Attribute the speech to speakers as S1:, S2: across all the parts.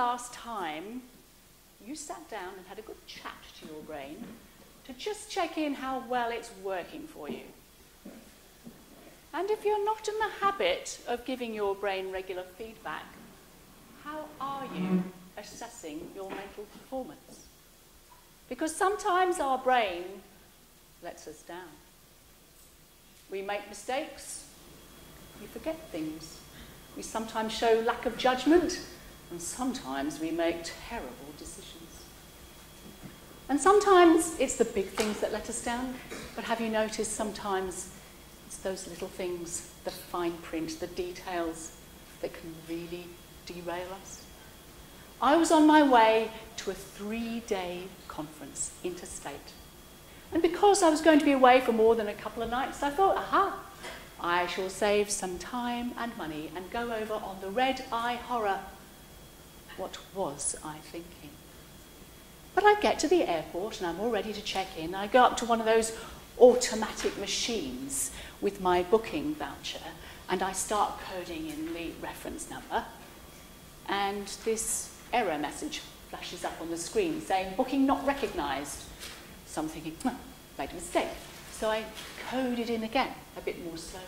S1: last time you sat down and had a good chat to your brain to just check in how well it's working for you? And if you're not in the habit of giving your brain regular feedback, how are you assessing your mental performance? Because sometimes our brain lets us down. We make mistakes, we forget things. We sometimes show lack of judgment, and sometimes we make terrible decisions. And sometimes it's the big things that let us down, but have you noticed sometimes it's those little things, the fine print, the details that can really derail us? I was on my way to a 3-day conference, interstate. And because I was going to be away for more than a couple of nights, I thought, aha, I shall save some time and money and go over on the red-eye horror. What was I thinking? But I get to the airport and I'm all ready to check in. I go up to one of those automatic machines with my booking voucher and I start coding in the reference number. And this error message flashes up on the screen saying, booking not recognised. So I'm thinking, made a mistake. So I code it in again, a bit more slowly.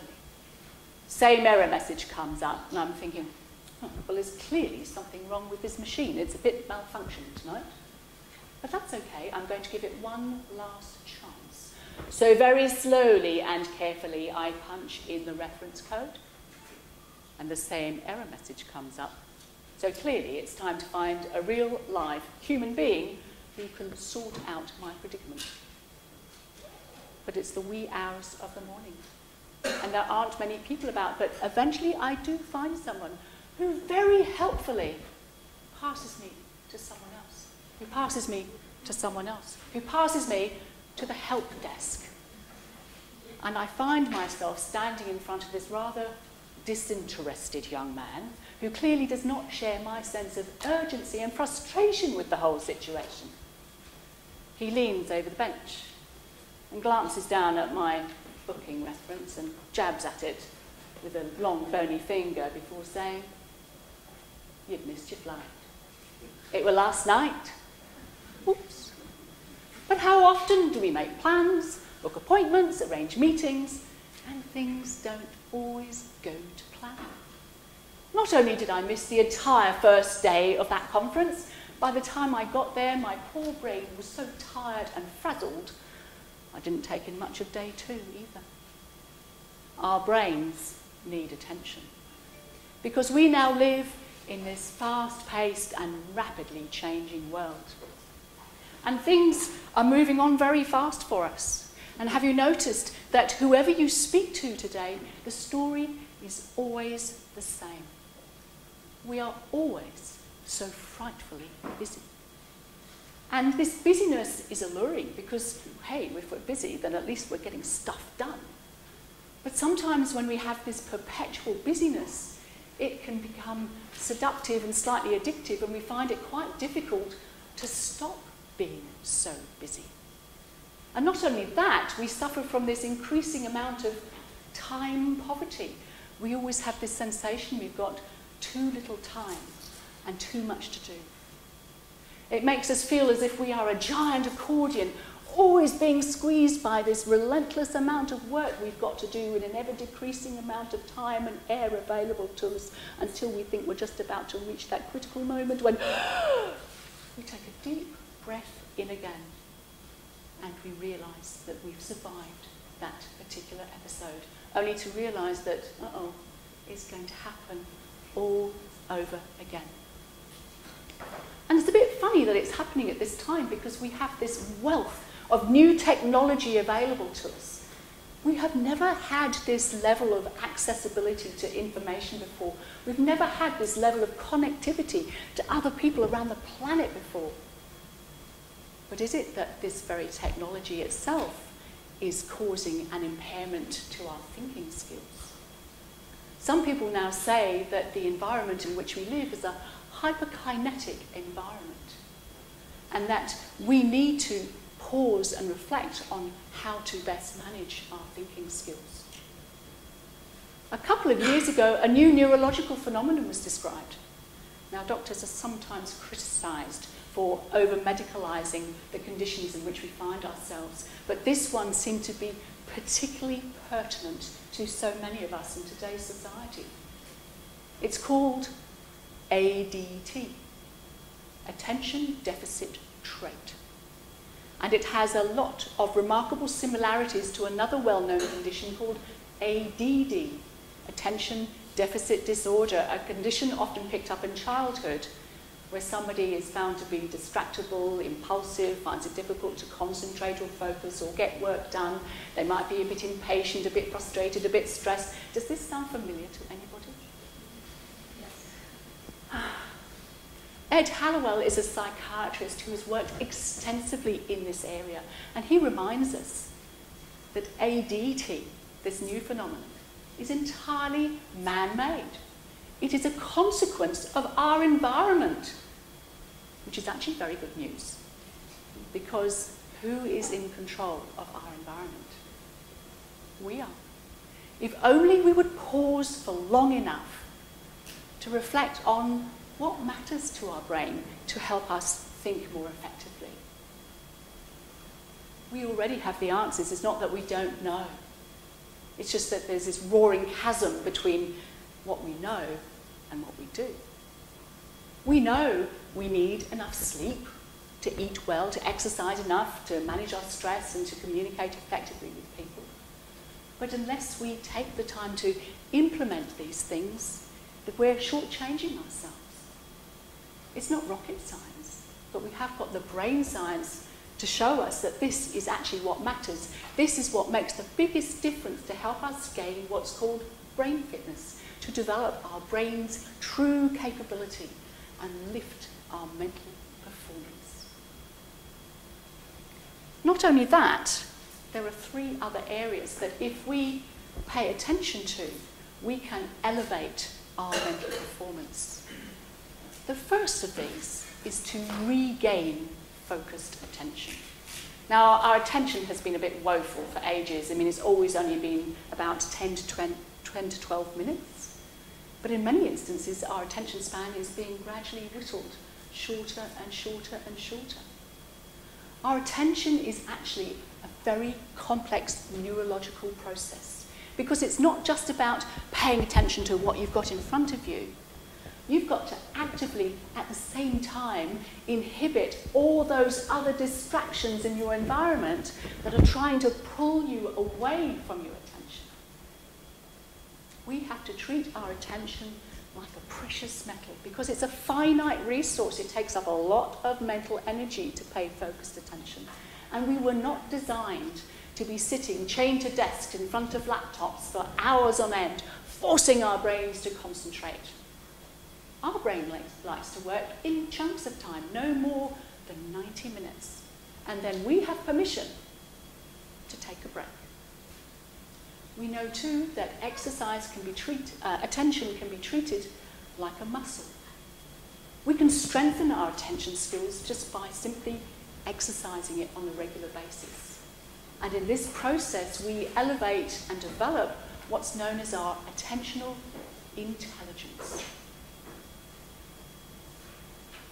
S1: Same error message comes up, and I'm thinking, well, there's clearly something wrong with this machine. It's a bit malfunctioning tonight. But that's okay, I'm going to give it one last chance. So very slowly and carefully, I punch in the reference code, and the same error message comes up. So clearly, it's time to find a real, live human being who can sort out my predicament. But it's the wee hours of the morning. And there aren't many people about, but eventually I do find someone who very helpfully passes me to someone else, who passes me to someone else, who passes me to the help desk. And I find myself standing in front of this rather disinterested young man who clearly does not share my sense of urgency and frustration with the whole situation. He leans over the bench and glances down at my booking reference and jabs at it with a long bony finger before saying, "You've missed your flight. It were last night." Oops. But how often do we make plans, book appointments, arrange meetings, and things don't always go to plan? Not only did I miss the entire first day of that conference, by the time I got there, my poor brain was so tired and frazzled, I didn't take in much of day 2 either. Our brains need attention because we now live in this fast-paced and rapidly changing world. And things are moving on very fast for us. And have you noticed that whoever you speak to today, the story is always the same? We are always so frightfully busy. And this busyness is alluring because, hey, if we're busy, then at least we're getting stuff done. But sometimes when we have this perpetual busyness, it can become seductive and slightly addictive, and we find it quite difficult to stop being so busy. And not only that, we suffer from this increasing amount of time poverty. We always have this sensation we've got too little time and too much to do. It makes us feel as if we are a giant accordion, always being squeezed by this relentless amount of work we've got to do in an ever-decreasing amount of time and air available to us until we think we're just about to reach that critical moment when we take a deep breath in again and we realise that we've survived that particular episode, only to realise that, it's going to happen all over again. And it's a bit funny that it's happening at this time because we have this wealth of new technology available to us. We have never had this level of accessibility to information before. We've never had this level of connectivity to other people around the planet before. But is it that this very technology itself is causing an impairment to our thinking skills? Some people now say that the environment in which we live is a hyperkinetic environment, and that we need to pause and reflect on how to best manage our thinking skills. A couple of years ago, a new neurological phenomenon was described. Now, doctors are sometimes criticised for over-medicalising the conditions in which we find ourselves, but this one seemed to be particularly pertinent to so many of us in today's society. It's called ADT, Attention Deficit Trait. And it has a lot of remarkable similarities to another well-known condition called ADD, Attention Deficit Disorder, a condition often picked up in childhood where somebody is found to be distractible, impulsive, finds it difficult to concentrate or focus or get work done. They might be a bit impatient, a bit frustrated, a bit stressed. Does this sound familiar to anybody? Yes. Ed Hallowell is a psychiatrist who has worked extensively in this area, and he reminds us that ADT, this new phenomenon, is entirely man-made. It is a consequence of our environment, which is actually very good news, because who is in control of our environment? We are. If only we would pause for long enough to reflect on what matters to our brain to help us think more effectively. We already have the answers. It's not that we don't know. It's just that there's this roaring chasm between what we know and what we do. We know we need enough sleep, to eat well, to exercise enough, to manage our stress and to communicate effectively with people. But unless we take the time to implement these things, that we're shortchanging ourselves. It's not rocket science, but we have got the brain science to show us that this is actually what matters. This is what makes the biggest difference to help us gain what's called brain fitness, to develop our brain's true capability and lift our mental performance. Not only that, there are 3 other areas that if we pay attention to, we can elevate our mental performance. The first of these is to regain focused attention. Now, our attention has been a bit woeful for ages. I mean, it's always only been about 10 to 12 minutes. But in many instances, our attention span is being gradually whittled, shorter and shorter and shorter. Our attention is actually a very complex neurological process, because it's not just about paying attention to what you've got in front of you. You've got to actively, at the same time, inhibit all those other distractions in your environment that are trying to pull you away from your attention. We have to treat our attention like a precious metal, because it's a finite resource. It takes up a lot of mental energy to pay focused attention. And we were not designed to be sitting chained to desks in front of laptops for hours on end, forcing our brains to concentrate. Our brain likes to work in chunks of time, no more than 90 minutes. And then we have permission to take a break. We know too that attention can be treated like a muscle. We can strengthen our attention skills just by simply exercising it on a regular basis. And in this process, we elevate and develop what's known as our attentional intelligence.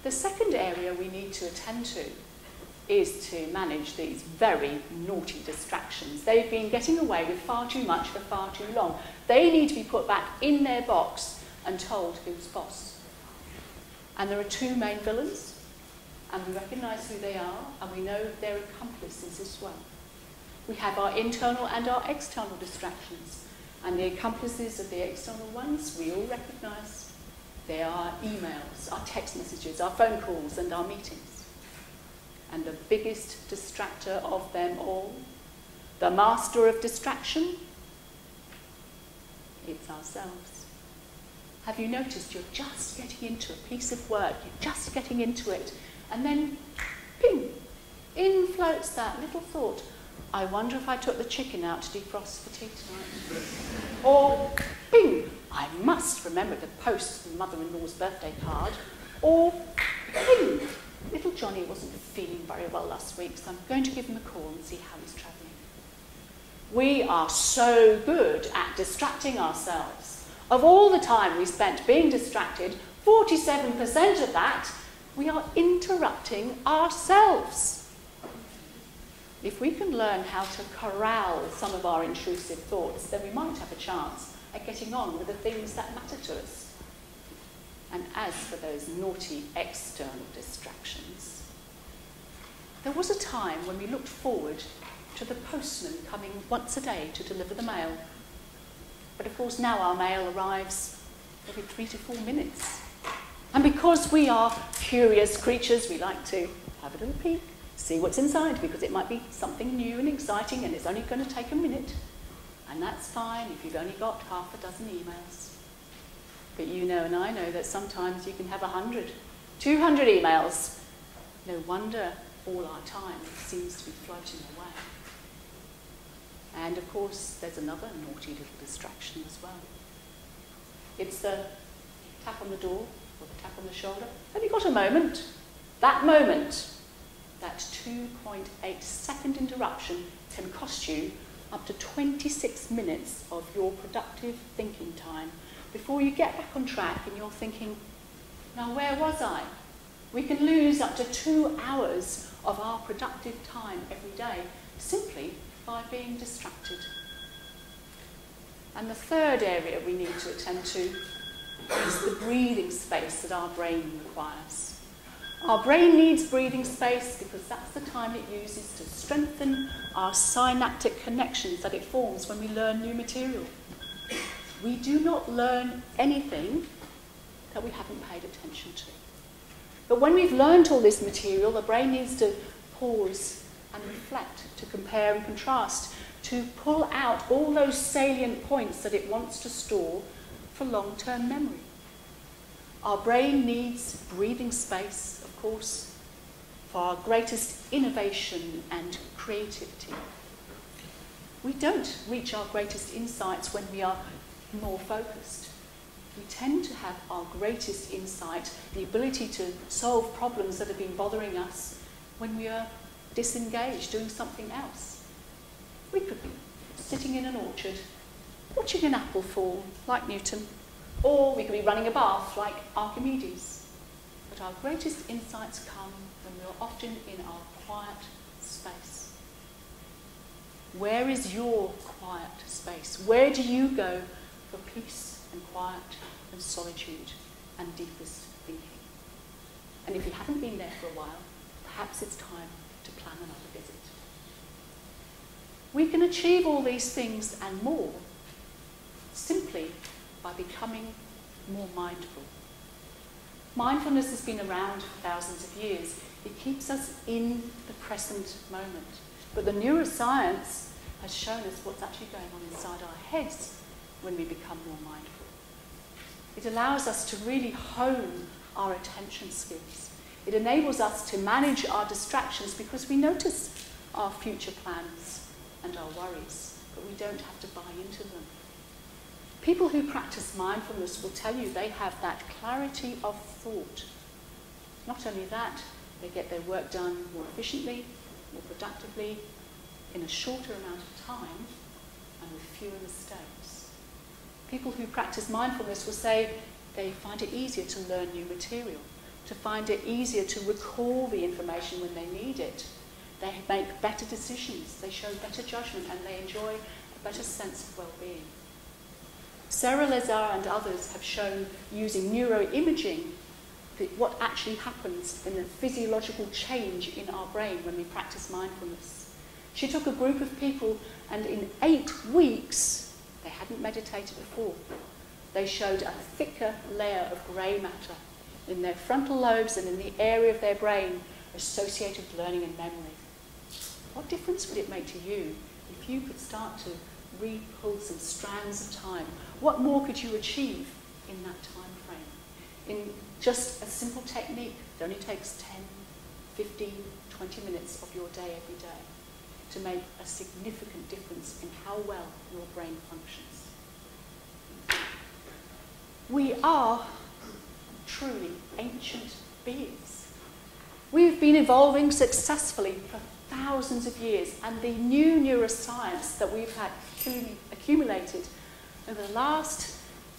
S1: The second area we need to attend to is to manage these very naughty distractions. They've been getting away with far too much for far too long. They need to be put back in their box and told who's boss. And there are 2 main villains, and we recognise who they are, and we know their accomplices as well. We have our internal and our external distractions, and the accomplices of the external ones we all recognise. They are emails, our text messages, our phone calls, and our meetings. And the biggest distractor of them all, the master of distraction, it's ourselves. Have you noticed you're just getting into a piece of work, you're just getting into it, and then, ping, in floats that little thought, I wonder if I took the chicken out to defrost for tea tonight. Or, ping, I must remember to post mother-in-law's birthday card. Or, ping, little Johnny wasn't feeling very well last week, so I'm going to give him a call and see how he's travelling. We are so good at distracting ourselves. Of all the time we spent being distracted, 47% of that, we are interrupting ourselves. If we can learn how to corral some of our intrusive thoughts, then we might have a chance at getting on with the things that matter to us. And as for those naughty external distractions, there was a time when we looked forward to the postman coming once a day to deliver the mail. But of course now our mail arrives every 3 to 4 minutes. And because we are curious creatures, we like to have a little peek, see what's inside, because it might be something new and exciting and it's only going to take a minute. And that's fine if you've only got half a dozen emails. But you know and I know that sometimes you can have 100, 200 emails. No wonder all our time seems to be floating away. And of course, there's another naughty little distraction as well. It's the tap on the door or the tap on the shoulder. Have you got a moment? That moment, that 2.8 second interruption can cost you up to 26 minutes of your productive thinking time before you get back on track and you're thinking, now where was I? We can lose up to 2 hours of our productive time every day simply by being distracted. And the third area we need to attend to is the breathing space that our brain requires. Our brain needs breathing space because that's the time it uses to strengthen our synaptic connections that it forms when we learn new material. We do not learn anything that we haven't paid attention to. But when we've learned all this material, the brain needs to pause and reflect, to compare and contrast, to pull out all those salient points that it wants to store for long-term memory. Our brain needs breathing space, of course, for our greatest innovation and creativity. We don't reach our greatest insights when we are more focused. We tend to have our greatest insight, the ability to solve problems that have been bothering us, when we are disengaged, doing something else. We could be sitting in an orchard, watching an apple fall, like Newton, or we could be running a bath, like Archimedes. But our greatest insights come when we are often in our quiet space. Where is your quiet space? Where do you go for peace and quiet and solitude and deepest thinking? And if you haven't been there for a while, perhaps it's time to plan another visit. We can achieve all these things and more simply by becoming more mindful. Mindfulness has been around for thousands of years. It keeps us in the present moment. But the neuroscience has shown us what's actually going on inside our heads when we become more mindful. It allows us to really hone our attention skills. It enables us to manage our distractions because we notice our future plans and our worries, but we don't have to buy into them. People who practice mindfulness will tell you they have that clarity of thought. Not only that, they get their work done more efficiently, more productively, in a shorter amount of time, and with fewer mistakes. People who practice mindfulness will say they find it easier to learn new material, to find it easier to recall the information when they need it. They make better decisions, they show better judgment, and they enjoy a better sense of well-being. Sarah Lazar and others have shown using neuroimaging what actually happens in the physiological change in our brain when we practice mindfulness. She took a group of people and in 8 weeks, they hadn't meditated before, they showed a thicker layer of grey matter in their frontal lobes and in the area of their brain associated with learning and memory. What difference would it make to you if you could start to re-pull some strands of time? What more could you achieve in that time frame? In just a simple technique that only takes 10, 15, 20 minutes of your day every day to make a significant difference in how well your brain functions. We are truly ancient beings. We've been evolving successfully for thousands of years, and the new neuroscience that we've had accumulated over the last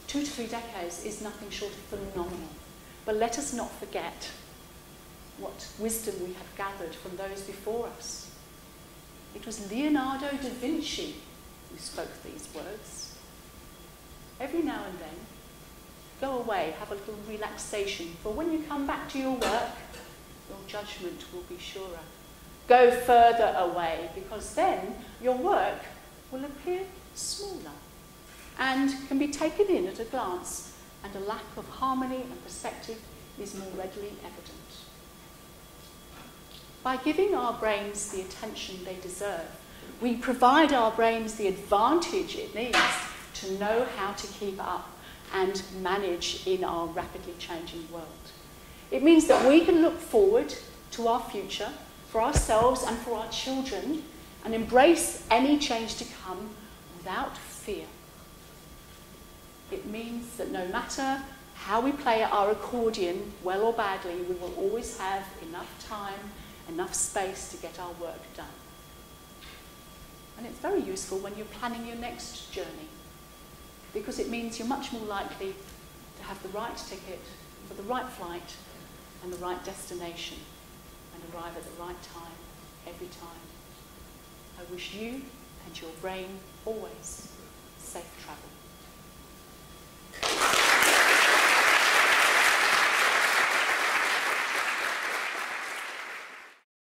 S1: 2 to 3 decades is nothing short of phenomenal. But let us not forget what wisdom we have gathered from those before us. It was Leonardo da Vinci who spoke these words. Every now and then, go away, have a little relaxation, for when you come back to your work, your judgment will be surer. Go further away, because then your work will appear smaller and can be taken in at a glance, and a lack of harmony and perspective is more readily evident. By giving our brains the attention they deserve, we provide our brains the advantage it needs to know how to keep up and manage in our rapidly changing world. It means that we can look forward to our future for ourselves and for our children and embrace any change to come without fear. It means that no matter how we play our accordion, well or badly, we will always have enough time, enough space to get our work done. And it's very useful when you're planning your next journey, because it means you're much more likely to have the right ticket for the right flight and the right destination and arrive at the right time every time. I wish you and your brain always safe travel.